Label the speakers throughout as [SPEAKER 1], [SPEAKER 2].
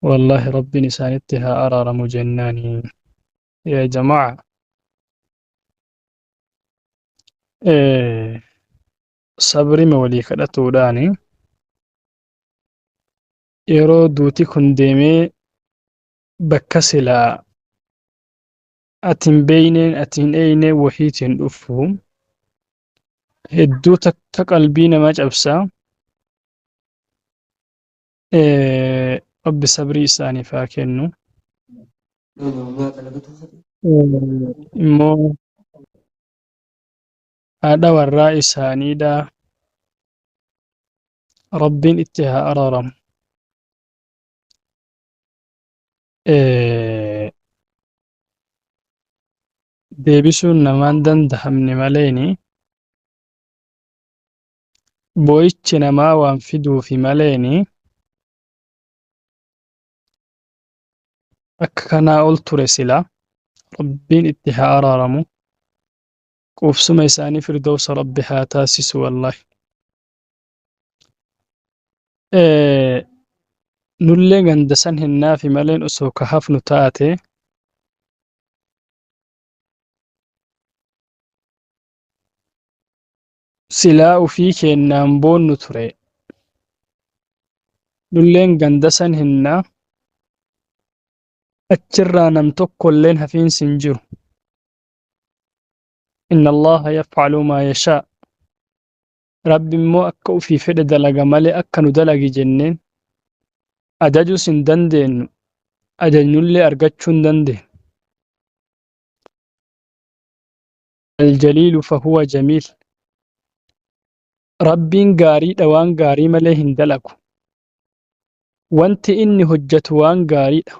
[SPEAKER 1] والله ربي نسانتها أرار مجناني يا جماعة. إيه صبري مولي كدتو داني yeroo duuti kun deemee bakka silaa atin beeyneen atin eeynee wahiitiin dhufu hedduu takka qalbii namaa cabsaa. Rabbi sabrii isaaniif haa kennu. Immoo haadha warraa isaaniidha. Rabbiin itti haa araaramu. Deebisuun namaan dandahamne maleeni boo'ichi namaa waan fiduufi maleeni akka kanaa ol ture silaa. Rabbiin itti haa araaramu. Quufsuma isaanii firdawsa Rabbi haa taasisu wallahi. Nullee ganda san hinnaafi maleen osoo ka hafnu taate silaa ufii keennaan boonnu ture. Nulleen ganda san hinnaa achirraa nam tokkolleen hafiinsi hin jiru. Inna Allaha yafcalu maa yashaa. Rabbi immoo akka ufii fedhe dalaga malee akka nu dalagi jenneen ajajus hin dandeenyu. Ajajnullee argachuu hin dandeenyu. Aljaliilu fahuwa jamiil. Rabbiin gaariidha waan gaarii malee hin dalagu. Wanti inni hojjetu waan gaariidha.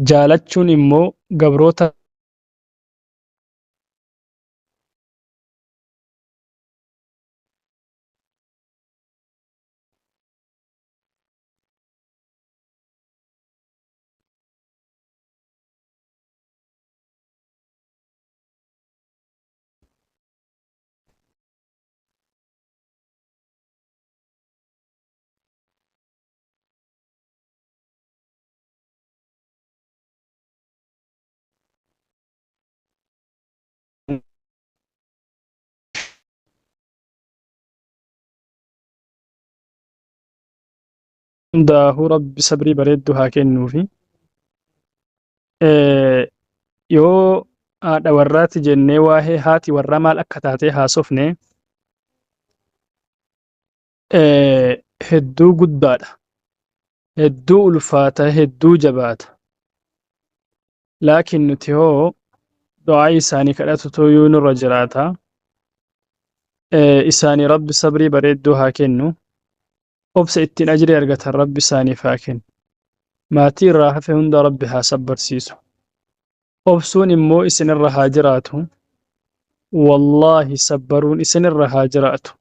[SPEAKER 1] Jaalachuun immoo gabroota hundaafuu Rabbi sabrii bareeddu haa kennuufi. Yoo haadha warraati jennee waa'ee haati warraa maal akka taatee haasofne hedduu guddaadha. Hedduu ulfaata, hedduu jabaata. Laakiin nuti hoo du'aa isaanii kadhatutu yoo nurra jiraata. Isaanii Rabbi sabrii bareedduu haa kennu. Obsa ittiin ajree argatan Rabbi isaaniif haa kennu. Maatii irraa hafe hunda Rabbi haa sabbarsiisu. Obsuun immoo isinirra haa jiraatu. Wallaahi sabbaruun isinirra haa jiraatu.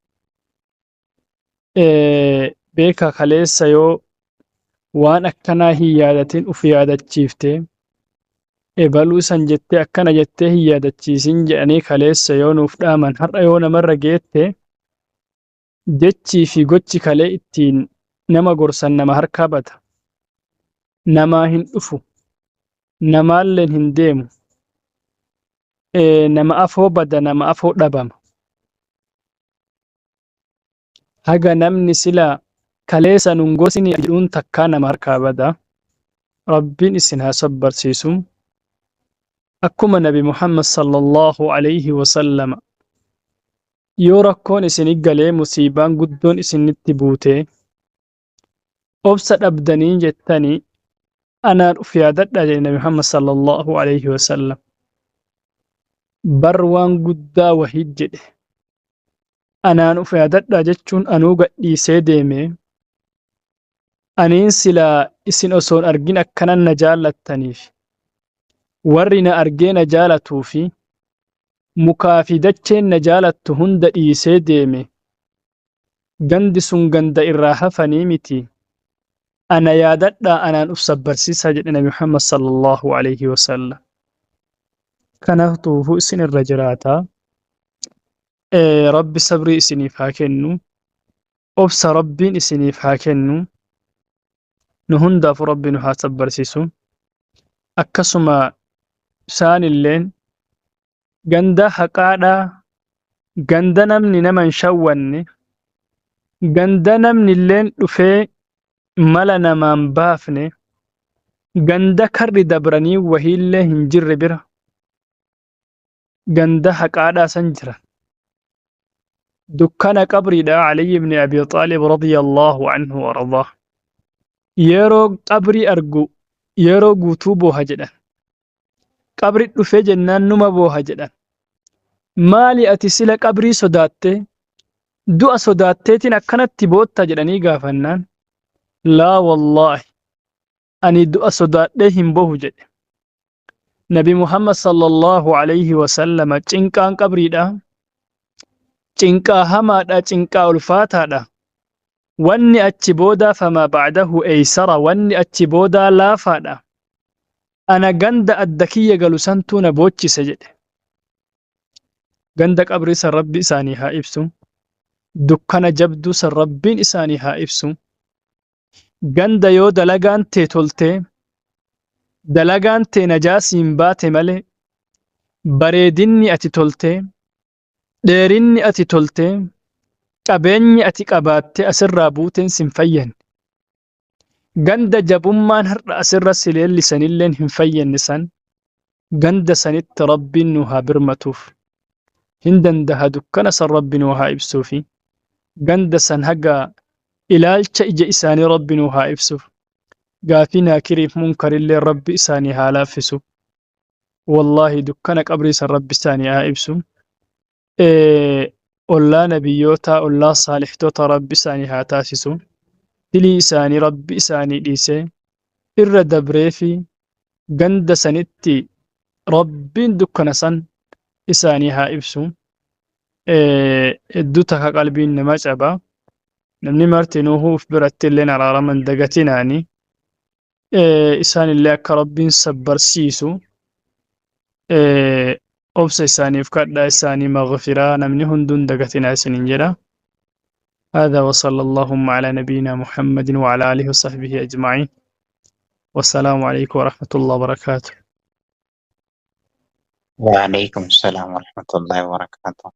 [SPEAKER 1] Beeka kaleessa yoo waan akkanaa hin yaadatin uf yaadachiiftee ebaluu san jettee akkana jettee hin yaadachiisin jedhanii kaleessa yoo nuuf dhaaman har'a yoo namarra geette jechii fi gochi kalee ittiin nama gorsan nama harkaa bata. Namaa hin dhufu. Namaalleen hin deemu. Nama afoo bada nama afoo dhabama. Haga namni silaa kaleessa nun gosini jedhuun takkaa nama harkaa bada. Rabbiin isin haa sabbarsiisu. Akkuma Nabi Muhammad sallallahu alayhi wa sallam yoo rakkoon isinii galee musiibaan guddoon isinitti buutee obsa dhabdanii jettanii anaan uf yaadadha jedhe Nabi Muhammad sallallahu alayhi wa sallam. Bar waan guddaa wahid jedhe. Anaan uf yaadadha jechuun anuu gadhiisee deeme. Aniin silaa isin osoon argin akkanan na jaallattaniif warri na argee na jaalatuu fi mukaa fi dacheen na jaalattu hunda dhiisee deeme. Gandi sun ganda irraa hafanii miti. Ana yaadadhaa anaan uf sabbarsiisa jedhe Nabi Muhammad sallallahu alayhi wa sallam. Kanaafuu isin irra jiraataa. Rabbi sabrii isiniif haa kennu. Obsa Rabbiin isiniif haa kennu. نهندا في ربي نحاسب برسيسو أكسما سان اللين غندا حقادا غندا نمني نمن شواني غندا نمني اللين دفي ملا نمان بافني غندا كر دبرني وهيله هنجر بره غندا حقادا سنجرا دكان قبري دا علي بن أبي طالب رضي الله عنه وارضاه يرو قبري أرجو يرو قوتوبو هجدا قبري دفي جنان نما بو هجدا مالي أتسلا قبري صداتي دعا صداتيتين أكنت تبوت تجدني غافنان لا والله أني دعا صداتيهم بو هجد نبي محمد صلى الله عليه وسلم چنكان قبري دا چنكا هما دا چنكا ألفاتا دا واني أتبودا فما بعده أيسر واني أتبودا لا فادا أنا غند الدكية قالوا سنتون بوچي سجد غندك أبري سر ربي إساني ها إبسو دكان جبدو سر ربين إساني ها إبسو غند يو دلغان تي تولتي دلغان تي نجاسين باتي ملي بريدني أتي تولتي ديرني أتي تولتي qabeenyi ati qabaatte asirraa buuteen sin fayyan ganda jabummaan har'a asirra sileellisanilleen hin fayyanne san ganda sanitti rabbiin nu haa birmatuuf hin dandaha dukkana san rabbi nu haa ibsuufi ganda san haga ilaalcha ija isaanii rabbi nu haa ibsuuf gaafii naakiriif munkarillee rabbi isaanii haa laaffisu wallaahi dukkana qabrii san rabbi isaanii haa ibsu ollaa nabiyyoota ollaa saalixtoota rabbi isaanii haa taasisu dilii isaanii rabbi isaanii dhiisee irra dabree fi ganda sanitti rabbiin dukkana san isaanii haa ibsu hedduu taka qalbiin nama caba namni martinuu huuf biratti illeen araaraman dagatinaani isaan illee akka rabbiin sabbarsiisu obsa isaaniif kadhaa isaanii maghfiraa namni hunduun dagatinaa isinin jedha هذا وصلى اللهم على نبينا محمد وعلى آله وصحبه أجمعين والسلام عليكم ورحمة الله وبركاته
[SPEAKER 2] وعليكم السلام ورحمة الله وبركاته.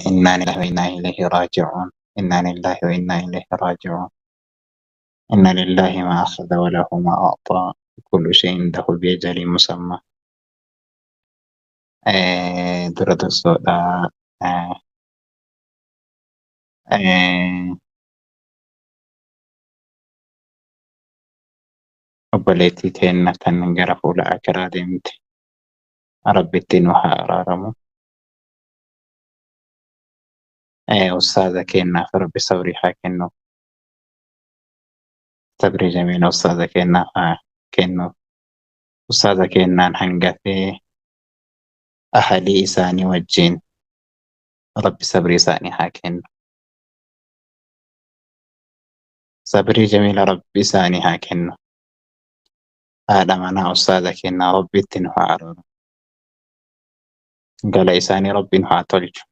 [SPEAKER 2] إنا لله وإنا إليه راجعون. إنا لله وإنا إليه راجعون. إن لله ما أخذ وله ما أعطى كل شيء عنده بأجل مسمى. درة السوداء obboleettii teenna kan gara fuula akiraa deemte rabbitti nu haa araaramu. Ustaaza keennaaf rabbi sabrii haa kennu. Sabrii jamiina ustaaza keennaaf haa kennu. Ustaaza keennaan hangafee ahalii isaanii wajjin rabbi sabrii isaanii haa kennu. Sabrii jamiila rabbi isaanii haa kennu. haadha manaa ustaaza kennaa rabbitti nu haa araaramu. Gala isaanii rabbi nu haa tolchu.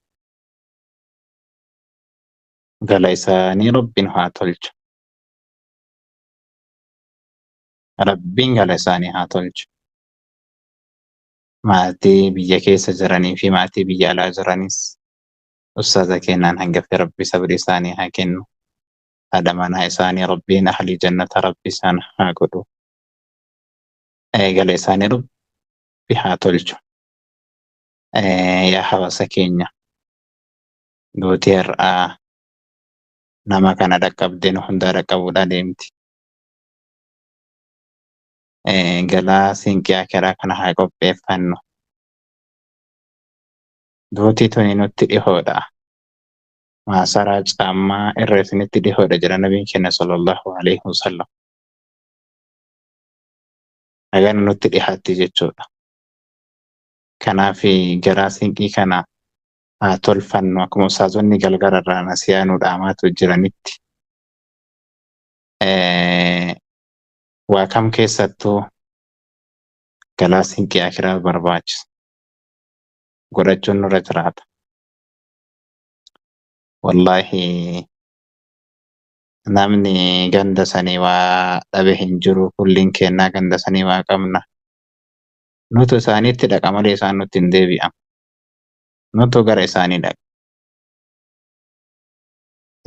[SPEAKER 2] Gala isaanii rabbi nu haa tolchu. Rabbiin gala isaanii haa tolchu. Maatii biyya keessa jiranii fi maatii biyya alaa jiranis ustaaza kennaan hangafee rabbi sabrii isaanii haa kennu. haadha manaa isaanii rabbiin ahlii jannata rabbi isaan haa godhu. Gala isaanii rabbi haa tolchu. Yaa hawaasa keenya duutii har'aa nama kana dhaqqabdeen hundaa dhaqqabuudhaa deemti. Galaa siinqii akiraa kana haa qopheeffannu. Duutii tuni nutti dhihoodha. Maasaraa caammaa irra isinitti dhihoodha jedha nabiin keenya sallallahu alaihi wasallam. Hagana nutti dhihaatti jechuudha. Kanaaf garaa siinqii kana haa tolfannu akkuma ustaazonni galgalarraa nasiyaanuu dhaamaatu jiranitti. Waa kam keessattuu galaa siinqii akiraa barbaachisa. Godhachuun nurra jiraata. Wallaahi namni ganda sanii waa dhabe hin jiru, kulliin kennaa ganda sanii waa qabna. Nutu isaaniitti dhaqa malee isaan nutti hin deebi'an. Nutu gara isaanii dhaqa.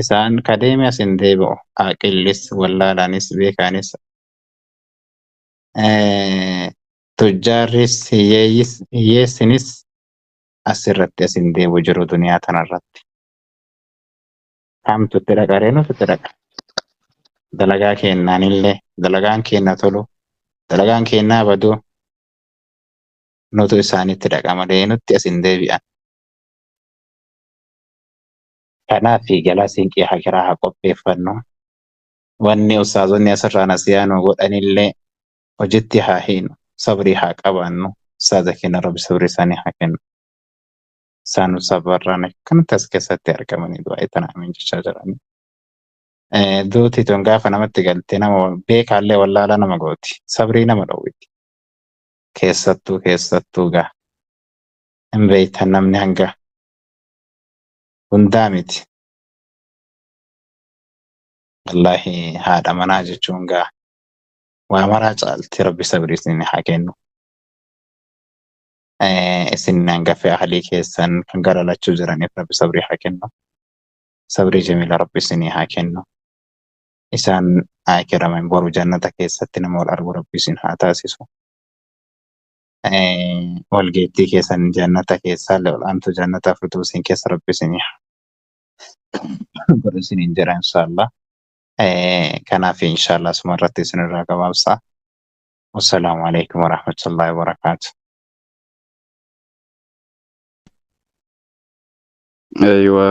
[SPEAKER 2] Isaan kadeeme as hin deebi'u. Aqillis, wallaalaanis, beekaanis, tujjaarris, hiyyeessinis asirratti as hin deebi'u jiru duniyaa tanarratti. Kamtu itti dhaqa ree? Nutu itti dhaqa. Dalagaa kennaanillee, dalagaan kenna tolu, dalagaan kennaa badu, nutu isaanitti dhaqa malee nutti as hin deebi'an. Kanaaf galaa siinqii hakiraa haa qopheeffannu. Wanni ustaazonni asirraa nasiyaanuu godhanillee hojitti haa hiinu, sabrii haa qabaannu. Ustaaza keenya Rabbi sabrii isaanii haa kennu. Isaan sabarraan akkanatti as keessatti argamanii du'aa tana amiin jechaa jiranii. Duuti tun gaafa namatti galtee nama beekaallee wallaalaa nama gooti. Sabrii nama dhowwiti. Keessattuu gaa hin beektan namni hanga hundaa miti. Wallaahi haadha manaa jechuun gaa waa maraa caalti. Rabbi sabrii isin haa kennu. Isin hangafee ahlii keessan kan gara lachuu jiraniif Rabbi sabrii haa kennu. Sabrii jamiila Rabbi isinii haa kennu. Isaan haa kiraman boru jannata keessatti nama wal argu Rabbi isin haa taasisu. Walgeettii keessan jannata keessaallee ol'aantu jannata firduusiin keessa Rabbi isinii haa godhu isiniin jira inshaallah. Kanaaf inshaallah asuma irratti isinirraa gabaabsaa. Wassalaamu alaikum warahmatullahi wabarakaatuh.
[SPEAKER 3] أيوة.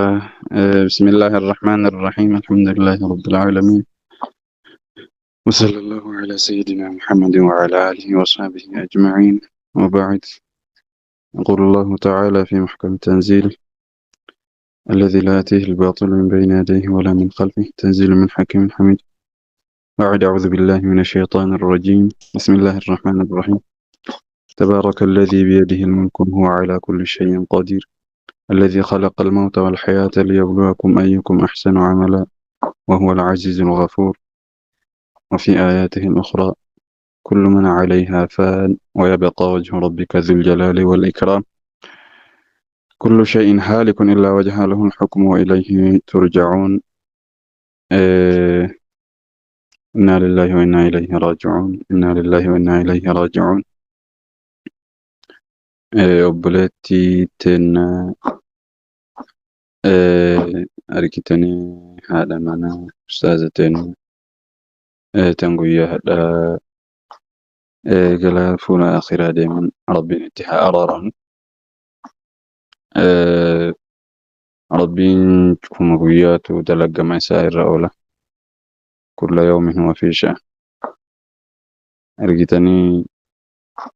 [SPEAKER 3] بسم الله الرحمن الرحيم. الحمد لله رب العالمين، وصلى الله على سيدنا محمد وعلى آله وصحبه أجمعين، وبعد. يقول الله تعالى في محكم تنزيله: الذي لا يأتيه الباطل من بين يديه ولا من خلفه، تنزيل من حكيم حميد. بعد أعوذ بالله من الشيطان الرجيم. بسم الله الرحمن الرحيم. تبارك الذي بيده الملك وهو على كل شيء قدير، الذي خلق الموت والحياة ليبلوكم أيكم أحسن عملا، وهو العزيز الغفور. وفي آياته الأخرى: كل من عليها فان ويبقى وجه ربك ذو الجلال والإكرام، كل شيء هالك إلا وجهه له الحكم وإليه ترجعون. إنا لله وإنا إليه راجعون. إنا لله وإنا إليه راجعون. obboleettii teenna argitanii haadha manaa ustaaza teenna tan guyyaa hadhaa galaa fuula akhiraa deeman rabbiin itti haa araaramu. Rabbiin cufuma guyyaatu dalagama isaa irra oola. kulla yawmin huwa fii sha'n. Argitanii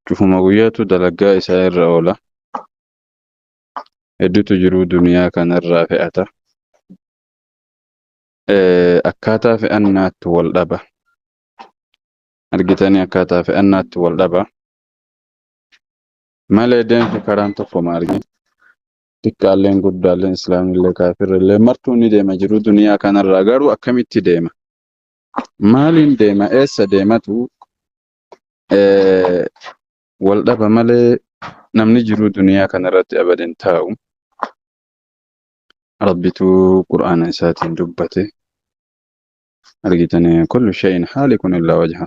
[SPEAKER 3] cufuma guyyaatu dalagaa isaa irra oola. Hedduutu jiru duniyaa kanarraa fe'ata. Akkaataa fe'annaatti wal dhaba. Argitanii akkaataa fe'annaatti wal dhaba. Malee deemsi karaan tokko ma argin. Xiqqaalleen guddaalleen islaamillee kaafirrillee martuu ni deema jiru duniyaa kanarraa. Garuu akkamitti deema? Maaliin deema? Eessa deematu? Wal dhaba malee namni jiru duniyaa kanarratti abadan taa'u. Rabbitu qur'aana isaatiin dubbate. Argitanii kullu shay'in haalikun illaa wajha.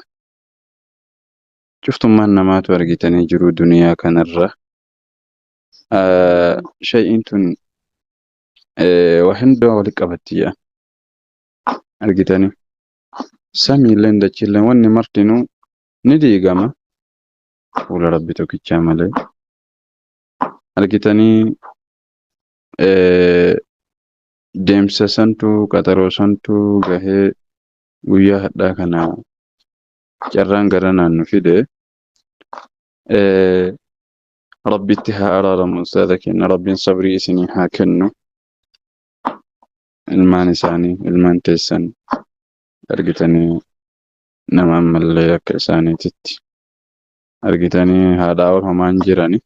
[SPEAKER 3] Cuftummaan namaatu argitanii jiru duniyaa kanarra. Shay'in tun waa hunda wali qabattiya. Argitanii samiilleen dachiilleen wanni martinuu ni diigama fuula Rabbi tokkichaa malee. Argitanii deemsa santu qaxaroo santu gahee guyyaa hadhaa kana carraan gara naannu fide. Rabbitti haa araaramu ustaaza keenya. Rabbiin sabrii isinii haa kennu. Ilmaan isaanii, ilmaan teessan argitanii nama ammallee akka isaaniititti argitanii haadhaa ol homaan jirani.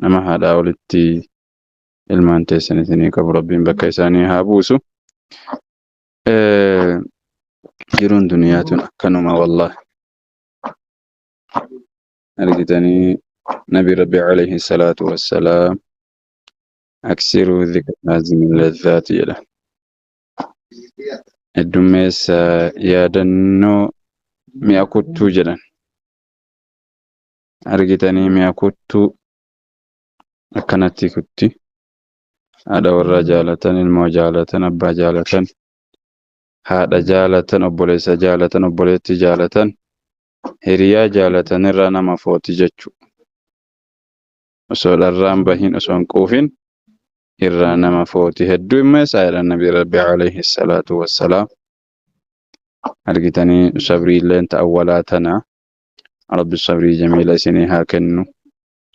[SPEAKER 3] Nama haadhaa olitti ilmaan teessan isinii qabu Rabbiin bakka isaanii haa buusu. jiruun duniyaatun akkanuma wallahi. Argitanii nabi rabbi alayhi salaatu wassalaam aksiruu dhikra haazimi ladhaati jedha. Heddummeessa yaadannoo mi'a kuttuu jedhan. Argitanii mi'a kuttuu akkanatti kutti. Haadha warraa jaalatan, ilmoo jaalatan, abbaa jaalatan, haadha jaalatan, obboleessa jaalatan, obboleetti jaalatan, hiriyaa jaalatan irraa nama footi jechuudha. Osoo dharraan bahin, osoo hin quufin irraa nama footi. Hedduu immoo isaa jedhan nabi rabbi alayhi salaatu wassalaam. Argitanii sabrii illeen ta'awwalaa tana. Rabbi sabrii jamiila isinii haa kennu.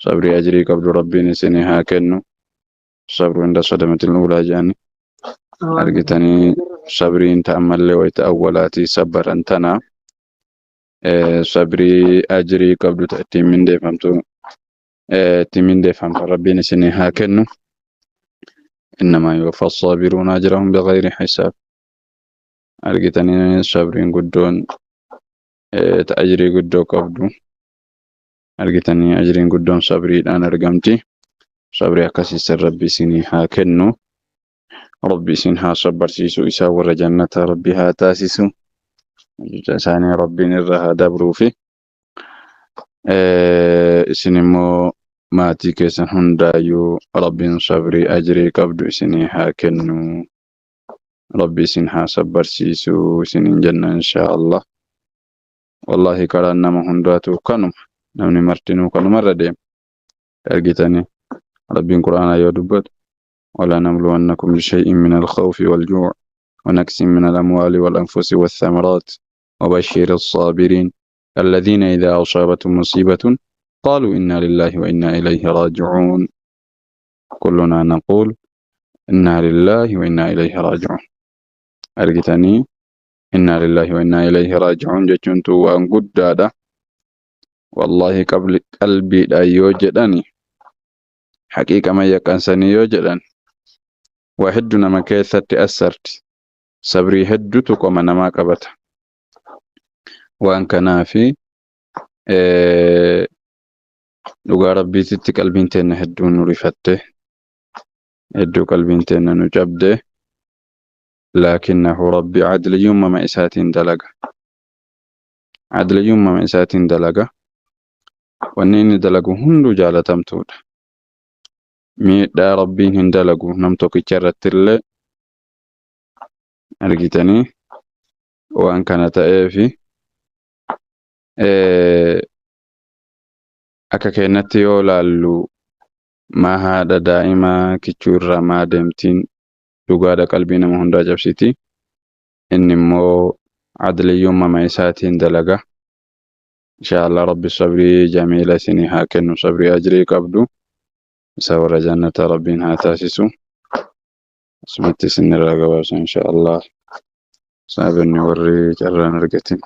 [SPEAKER 3] Sabrii ajrii qabdu rabbiin isinii haa kennu. Sabru inda sadamatil ulaa jedhani. Argitanii sabriin ta'ammallee wayita awwalaatii sabbaran tana. Sabrii ajrii qabdu ittiin mindeeffamtu. Ittiin mindeeffamtu rabbiin isinii haa kennu. إنما يوفى الصابرون أجرهم بغير حساب. أرجتني صابرين قدون تأجري قدو قبضو. أرجتني أجرين قدون صبري الآن أرجمتي صبري أكسيس ربي سيني هاكنو ربي سينها صبر سيسو إساور جنة ربي هاتاسيسو جساني ربي نرها دبرو في سينمو ماتي كيسن هندايو ربي صبري أجري قبضو سيني هاكنو ربي سينها صبر سيسو سينين جنة إن شاء الله. والله كلا نما هنداتو كانوا نمني مرتينو كانوا مرة ديم. أرجتني ربي القرآن يدبت ولا نبلونكم بشيء من الخوف والجوع ونكس من الأموال والأنفس والثمرات وبشر الصابرين الذين إذا أصابتهم مصيبة قالوا إنا لله وإنا إليه راجعون. كلنا نقول إنا لله وإنا إليه راجعون. أرجتني إنا لله وإنا إليه راجعون جتنتو وأن قدادا والله قبل قلبي لا يوجدني حقيقة ما يكنسني يوجدن وحدنا ما كيثت أثرت صبري هدتك ومن ما قبت وأن كان في لغا ربي تتك قلبين هدون رفته هدو قلبين نجبده لكنه ربي عدل يوم ما إسات دلقة عدل يوم ما إسات دلقة ونين دلقوا هندو جالتم تود ميدا ربين هندلقوا نمتو كيشرت اللي أرجتني وأن كانت في أكا كينت يولالو ما هذا دائما كيشور ما دمتين لغا قلبنا مهندا جبسيتي إني مو عدل يوم ما إساتين دلقة إن شاء الله ربي صبري جميلة سني هاكن صبري أجري قبدو سور جنة ربنا تاسسو اسمتي سن الرقبة إن شاء الله سابني وري جران رقتين